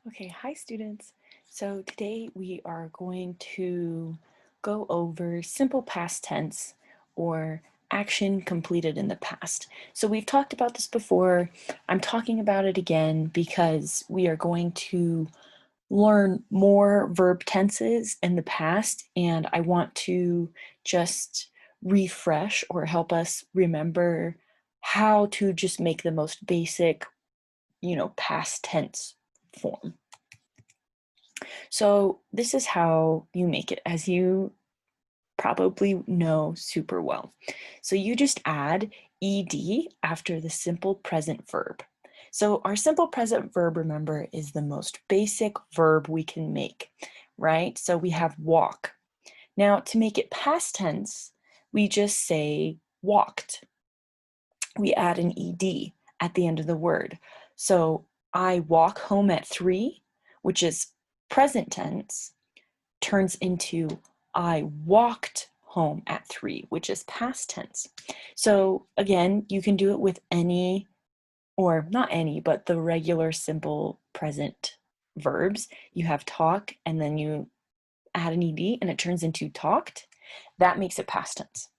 Okay, hi students. So today we are going to go over simple past tense or action completed in the past. So we've talked about this before. I'm talking about it again because we are going to learn more verb tenses in the past, and I want to just refresh or help us remember how to just make the most basic, past tense form. So this is how you make it, as you probably know super well. So you just add ed after the simple present verb. So our simple present verb, remember, is the most basic verb we can make, right? So we have walk. Now to make it past tense, we just say walked. We add an ed at the end of the word. So I walk home at 3, which is present tense, turns into I walked home at 3, which is past tense. So again, you can do it with any, or not any, but the regular simple present verbs. You have talk and then you add an ed and it turns into talked. That makes it past tense.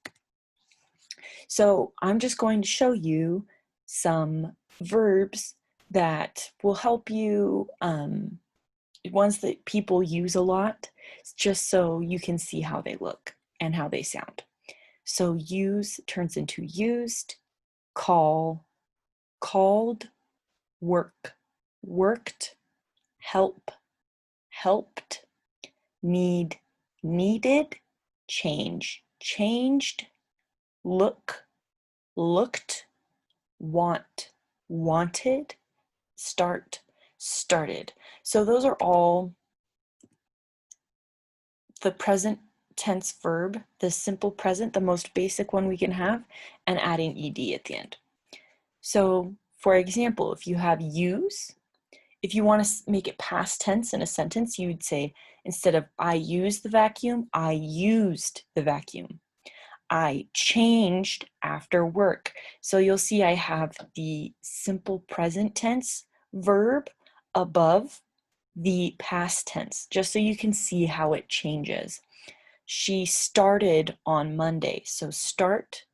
So I'm just going to show you some verbs that will help you, ones that people use a lot, just so you can see how they look and how they sound. So use turns into used, call, called, work, worked, help, helped, need, needed, change, changed, look, looked, want, wanted, start, started. So those are all the present tense verb, the simple present, the most basic one we can have, and adding ed at the end. So for example, if you have use, if you want to make it past tense in a sentence, you would say, instead of I used the vacuum, I used the vacuum. I changed after work. So you'll see I have the simple present tense verb above the past tense, just so you can see how it changes. She started on Monday. So start,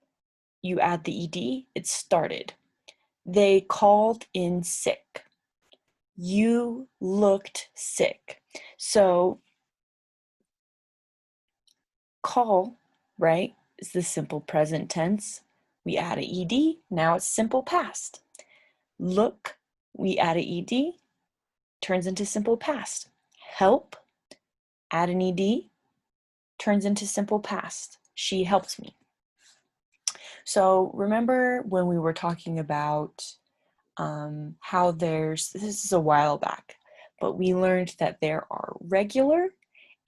you add the ed, it started. They called in sick. You looked sick. So call, right, is the simple present tense. We add an ed, now it's simple past. Look, we add an ed, turns into simple past. Help, add an ed, turns into simple past. She helps me. So remember when we were talking about how this is a while back, but we learned that there are regular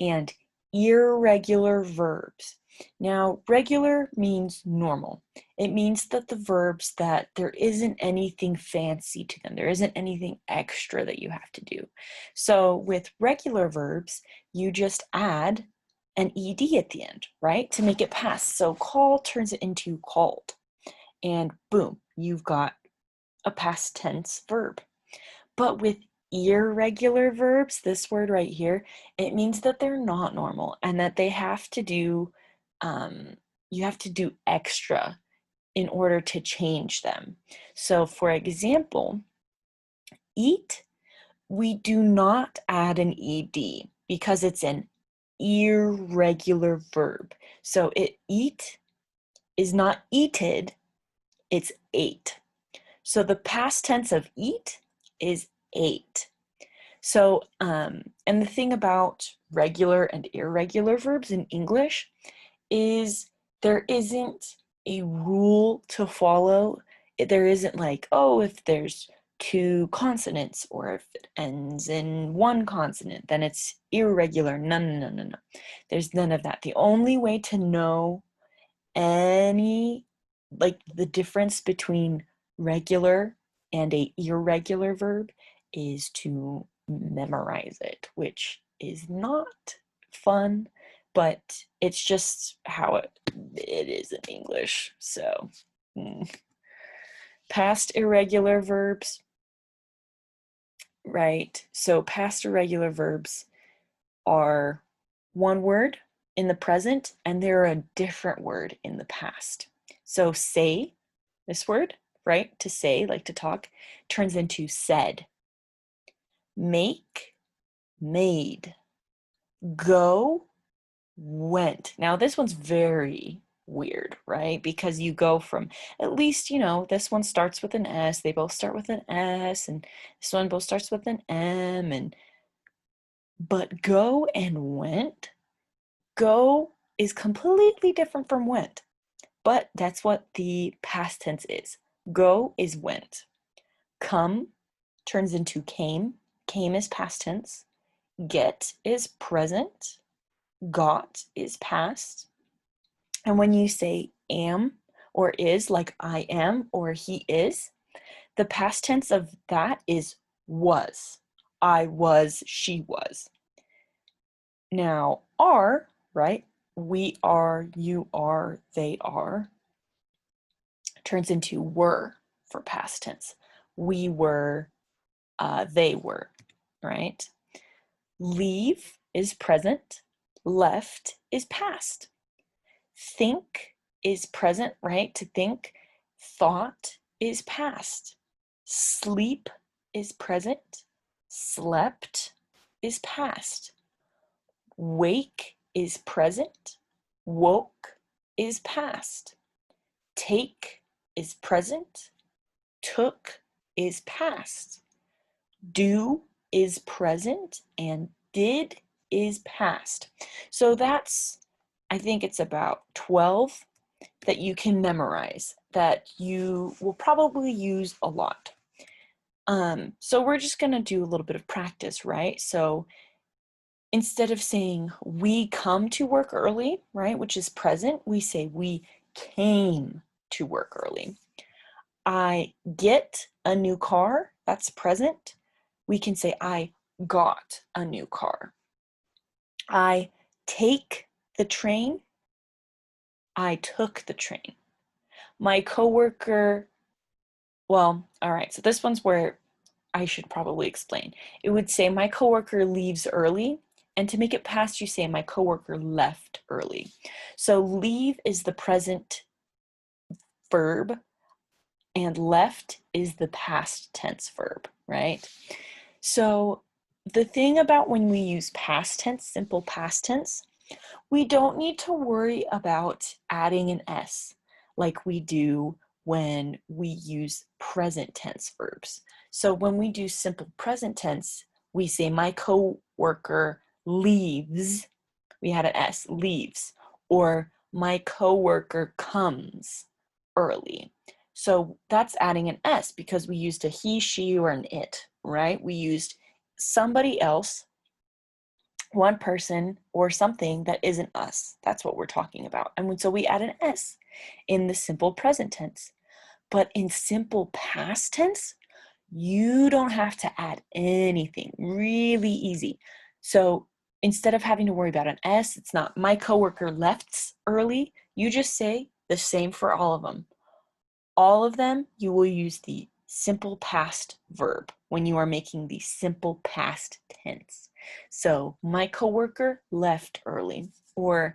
and irregular verbs. Now, regular means normal. It means that the verbs that there isn't anything fancy to them. There isn't anything extra that you have to do. So with regular verbs, you just add an ed at the end, right? To make it past. So call turns it into called. And boom, you've got a past tense verb. But with irregular verbs, this word right here, it means that they're not normal and that they have to do, you have to do extra in order to change them. So for example, eat, we do not add an ed because it's an irregular verb. So eat is not eated, it's ate. So the past tense of eat is ate. So, and the thing about regular and irregular verbs in English is there isn't a rule to follow. There isn't like, oh, if there's 2 consonants or if it ends in 1 consonant, then it's irregular. No, no, no, no, no. There's none of that. The only way to know like the difference between regular and a irregular verb is to memorize it, which is not fun, but it's just how it is in English. So past irregular verbs, right? So past irregular verbs are one word in the present and they're a different word in the past. So say, this word, right? To say, like to talk, turns into said. Make, made. Go, went. Now this one's very weird, right? Because you go from, at least, this one starts with an S. They both start with an S, and this one both starts with an M. But go and went, go is completely different from went, but that's what the past tense is. Go is went. Come turns into came. Came is past tense. Get is present. Got is past. And when you say am or is, like I am or he is, the past tense of that is was. I was, she was. Now, are, right? We are, you are, they are, turns into were for past tense. We were, they were, right? Leave is present. Left is past. Think is present, right? To think. Thought is past. Sleep is present. Slept is past. Wake is present. Woke is past. Take is present. Took is past. Do is present, and did is past. So that's, I think it's about 12 that you can memorize that you will probably use a lot. So we're just going to do a little bit of practice, right? So instead of saying we come to work early, right, which is present, we say we came to work early. I get a new car, that's present. We can say I got a new car. I take the train, I took the train. My coworker, well, all right, so this one's where I should probably explain. It would say my coworker leaves early, and to make it past, you say my coworker left early. So leave is the present verb, and left is the past tense verb, right? So the thing about when we use past tense, simple past tense, we don't need to worry about adding an S like we do when we use present tense verbs. So when we do simple present tense, we say my coworker leaves, we had an S, leaves, or my coworker comes early. So that's adding an S because we used a he, she, or an it, right? We used somebody else, one person, or something that isn't us. That's what we're talking about. And so we add an S in the simple present tense. But in simple past tense, you don't have to add anything. Really easy. So instead of having to worry about an S, it's not my coworker left early. You just say the same for all of them. All of them, you will use the simple past verb when you are making the simple past tense. So my coworker left early, or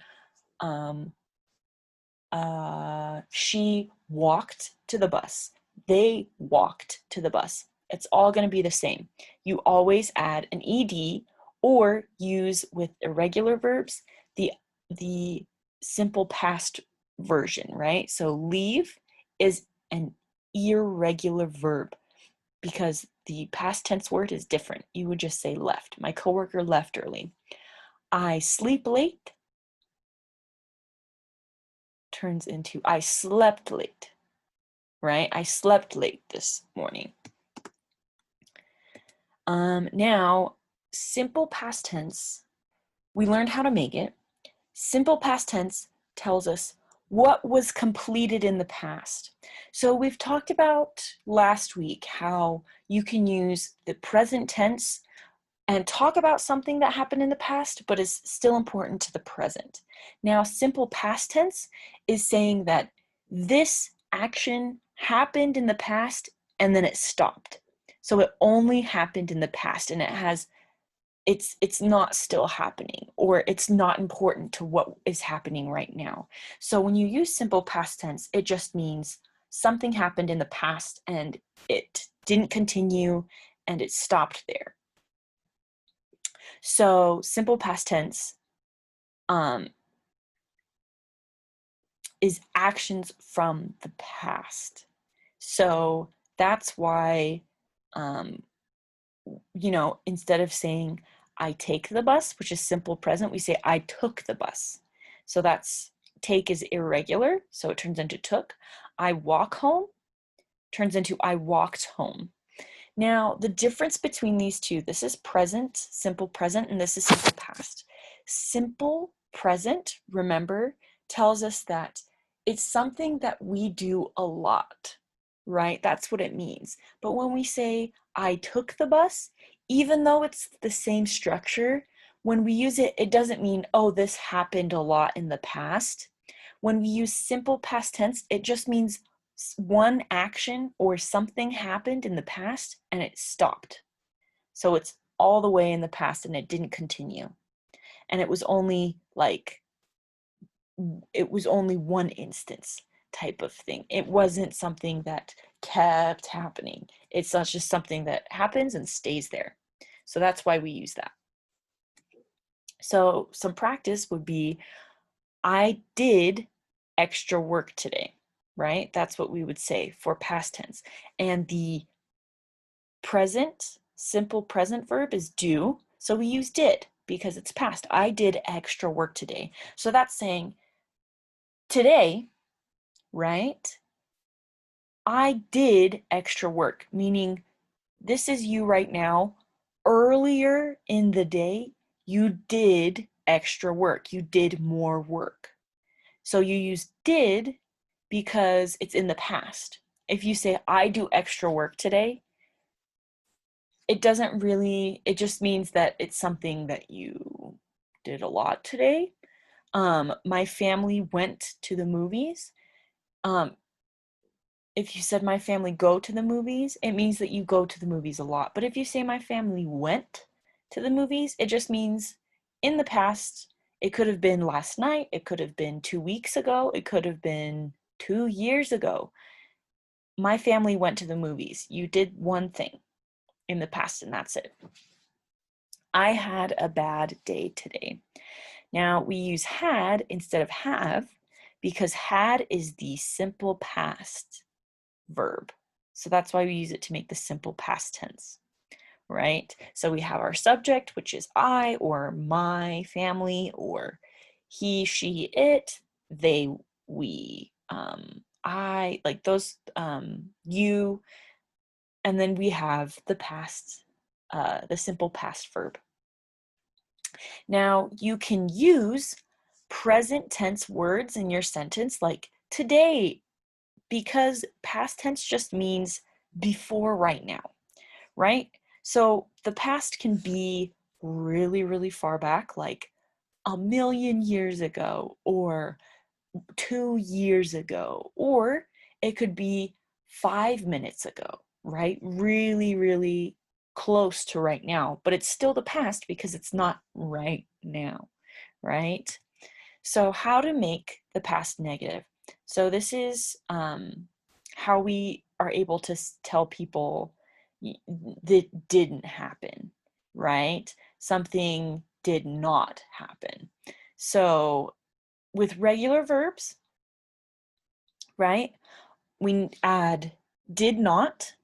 she walked to the bus. They walked to the bus. It's all going to be the same. You always add an ed or use with irregular verbs the simple past version, right? So leave is an irregular verb because the past tense word is different. You would just say left. My coworker left early. I sleep late turns into I slept late, right? I slept late this morning. Now, simple past tense, we learned how to make it. Simple past tense tells us what was completed in the past. So we've talked about last week how you can use the present tense and talk about something that happened in the past, but is still important to the present. Now, simple past tense is saying that this action happened in the past and then it stopped. So it only happened in the past, and it's not still happening, or it's not important to what is happening right now. So when you use simple past tense, it just means something happened in the past and it didn't continue and it stopped there. So simple past tense is actions from the past. So that's why, instead of saying I take the bus, which is simple present, we say I took the bus. So that's take is irregular, so it turns into took. I walk home turns into I walked home. Now, the difference between these two, this is present, simple present, and this is simple past. Simple present, remember, tells us that it's something that we do a lot, right? That's what it means. But when we say, I took the bus, even though it's the same structure, when we use it, it doesn't mean, oh, this happened a lot in the past. When we use simple past tense, it just means one action or something happened in the past and it stopped. So it's all the way in the past and it didn't continue. And it was only one instance type of thing. It wasn't something that kept happening. It's not just something that happens and stays there. So that's why we use that. So some practice would be, I did extra work today, right? That's what we would say for past tense. And the present, simple present verb is do. So we use did because it's past. I did extra work today. So that's saying today, right? I did extra work, meaning this is you right now. Earlier in the day, you did extra work. You did more work. So you use did because it's in the past. If you say, I do extra work today, it just means that it's something that you did a lot today. My family went to the movies. If you said my family go to the movies, it means that you go to the movies a lot. But if you say my family went to the movies, it just means in the past. It could have been last night, it could have been 2 weeks ago, it could have been 2 years ago. My family went to the movies. You did one thing in the past and that's it. I had a bad day today. Now we use had instead of have because had is the simple past verb. So that's why we use it to make the simple past tense, right? So we have our subject, which is I or my family or he, she, it, they, we, I, like those, you, and then we have the past, the simple past verb. Now you can use present tense words in your sentence like today, because past tense just means before right now, right? So the past can be really, really far back, like 1,000,000 years ago or 2 years ago, or it could be 5 minutes ago, right? Really, really close to right now, but it's still the past because it's not right now, right? So how to make the past negative. So this is how we are able to tell people that didn't happen, right? Something did not happen. So with regular verbs, right, we add did not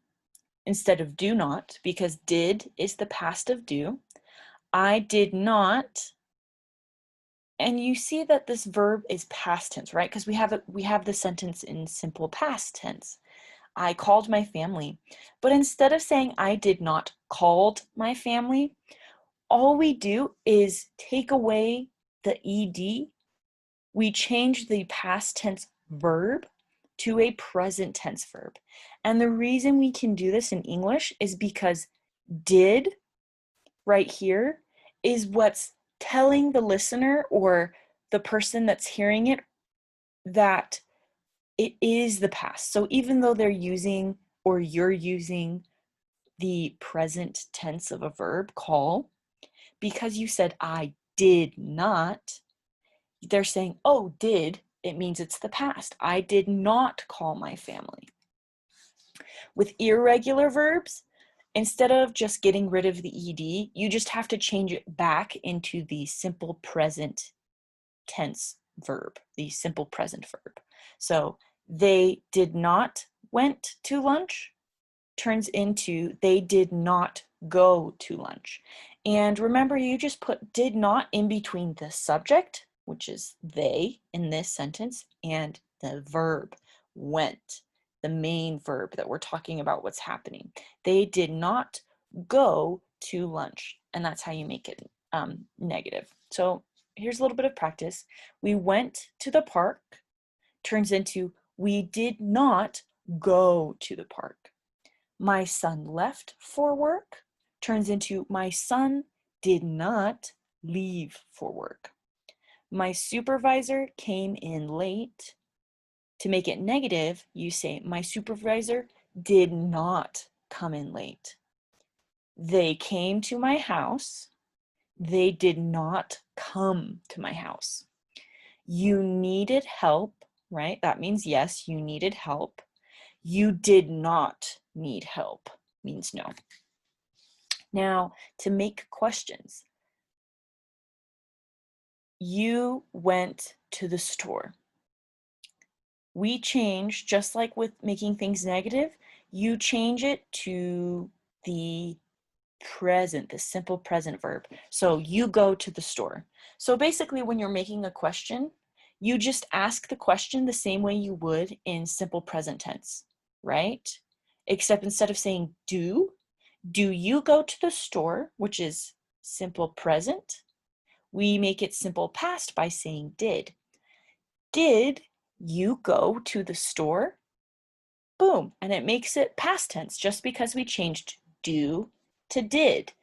instead of do not because did is the past of do. I did not. And you see that this verb is past tense, right? Because we have the sentence in simple past tense. I called my family. But instead of saying I did not called my family, all we do is take away the ed. We change the past tense verb to a present tense verb. And the reason we can do this in English is because did right here is what's telling the listener or the person that's hearing it that it is the past. So even though they're using or you're using the present tense of a verb, call, because you said I did not, they're saying, oh, did, it means it's the past. I did not call my family. With irregular verbs, instead of just getting rid of the ed, you just have to change it back into the simple present tense verb, the simple present verb. So they did not went to lunch turns into they did not go to lunch. And remember, you just put did not in between the subject, which is they in this sentence, and the verb went, the main verb that we're talking about what's happening. They did not go to lunch, and that's how you make it negative. So here's a little bit of practice. We went to the park turns into we did not go to the park. My son left for work turns into my son did not leave for work. My supervisor came in late. To make it negative, you say my supervisor did not come in late. They came to my house. They did not come to my house. You needed help, right? That means yes, you needed help. You did not need help means no. Now, to make questions, you went to the store. We change, just like with making things negative, you change it to the present, the simple present verb. So you go to the store. So basically when you're making a question, you just ask the question the same way you would in simple present tense, right? Except instead of saying do you go to the store, which is simple present, we make it simple past by saying did. Did you go to the store? Boom, and it makes it past tense just because we changed do to did.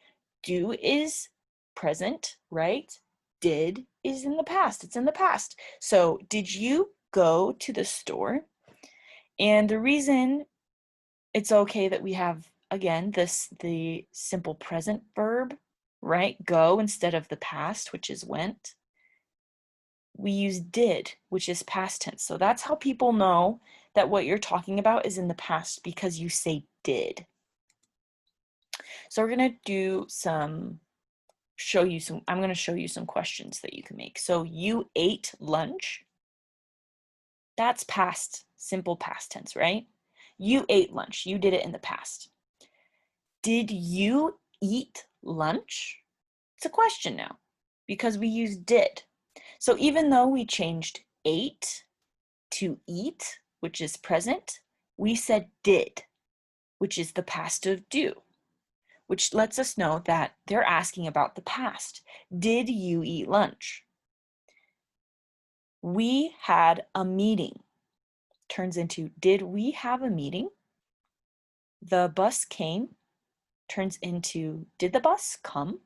Do is present, right? Did is in the past, it's in the past. So did you go to the store? And the reason it's okay that we have, again, the simple present verb, right? Go instead of the past, which is went. We use did, which is past tense. So that's how people know that what you're talking about is in the past, because you say did. So we're gonna do I'm gonna show you some questions that you can make. So you ate lunch. That's past, simple past tense, right? You ate lunch, you did it in the past. Did you eat lunch? It's a question now because we use did. So even though we changed ate to eat, which is present, we said did, which is the past of do, which lets us know that they're asking about the past. Did you eat lunch? We had a meeting. Turns into did we have a meeting? The bus came. Turns into did the bus come?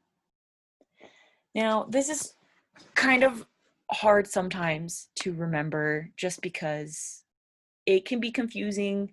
Now, this is kind of hard sometimes to remember just because it can be confusing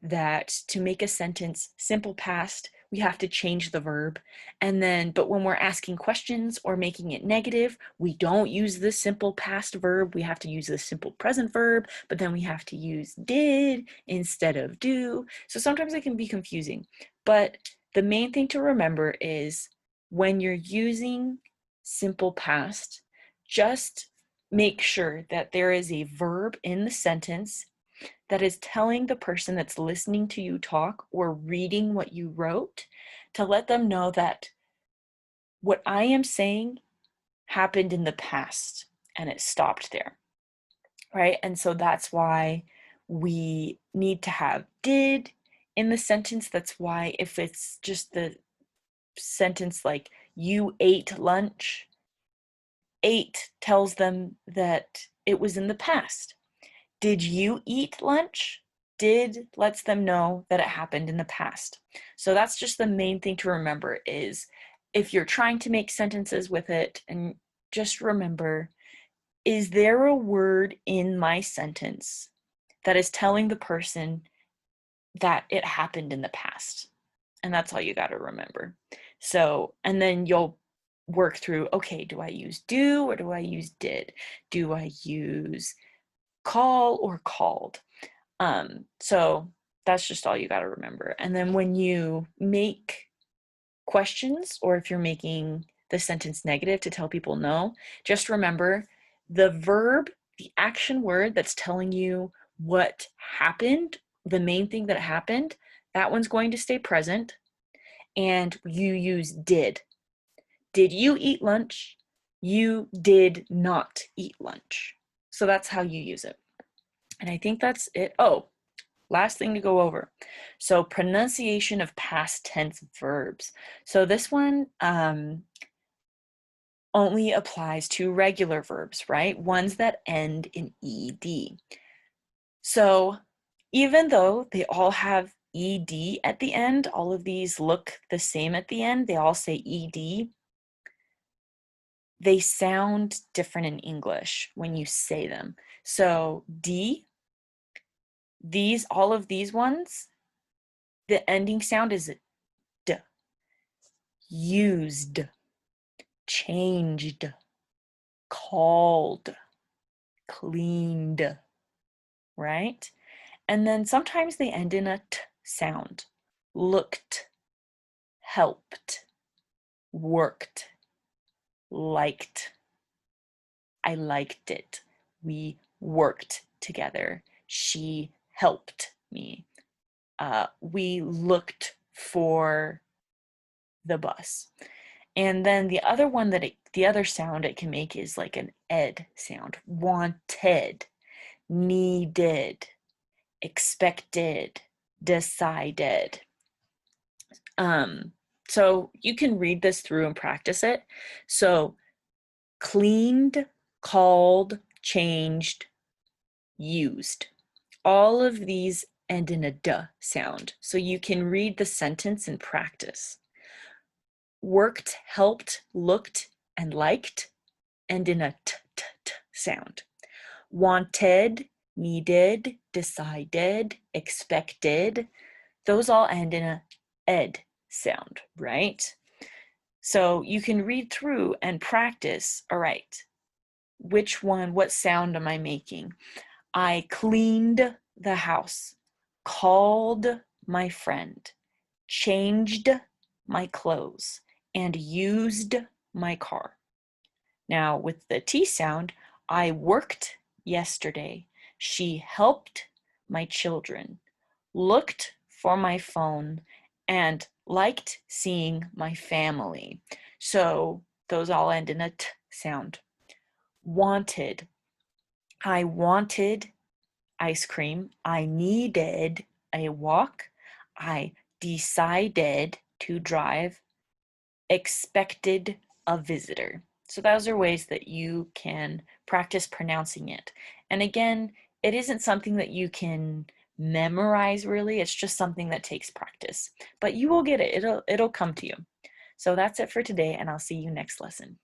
that to make a sentence simple past, we have to change the verb. And then, but when we're asking questions or making it negative, we don't use the simple past verb. We have to use the simple present verb, but then we have to use did instead of do. So sometimes it can be confusing. But the main thing to remember is when you're using simple past, just make sure that there is a verb in the sentence that is telling the person that's listening to you talk or reading what you wrote to let them know that what I am saying happened in the past and it stopped there, right? And so that's why we need to have did in the sentence. That's why if it's just the sentence like you ate lunch, ate tells them that it was in the past. Did you eat lunch? Did lets them know that it happened in the past. So that's just the main thing to remember is if you're trying to make sentences with it, and just remember, is there a word in my sentence that is telling the person that it happened in the past? And that's all you got to remember. So, and then you'll work through, okay, do I use do or do I use did? Do I use call or called? So that's just all you got to remember. And then when you make questions, or if you're making the sentence negative to tell people no, just remember the verb, the action word that's telling you what happened, the main thing that happened, that one's going to stay present. And you use did. Did you eat lunch? You did not eat lunch. So that's how you use it. And I think that's it. Oh, last thing to go over. So pronunciation of past tense verbs. So this one only applies to regular verbs, right? Ones that end in ed. So even though they all have ed at the end, all of these look the same at the end, they all say ed, they sound different in English when you say them. So D, all of these ones, the ending sound is D. Used, changed, called, cleaned, right? And then sometimes they end in a T sound. Looked, helped, worked, liked. I liked it. We worked together. She helped me. We looked for the bus. And then the other one the other sound it can make is like an ed sound. Wanted, needed, expected, decided. So you can read this through and practice it. So cleaned, called, changed, used. All of these end in a duh sound. So you can read the sentence and practice. Worked, helped, looked, and liked end in a t, t, t sound. Wanted, needed, decided, expected, those all end in a ed sound, right? So you can read through and practice, all right, which one, what sound am I making? I cleaned the house, called my friend, changed my clothes, and used my car. Now with the T sound, I worked yesterday. She helped my children, looked for my phone, and liked seeing my family. So those all end in a T sound. Wanted. I wanted ice cream. I needed a walk. I decided to drive. Expected a visitor. So those are ways that you can practice pronouncing it. And again, it isn't something that you can memorize really. It's just something that takes practice. But you will get it. It'll come to you. So that's it for today, and I'll see you next lesson.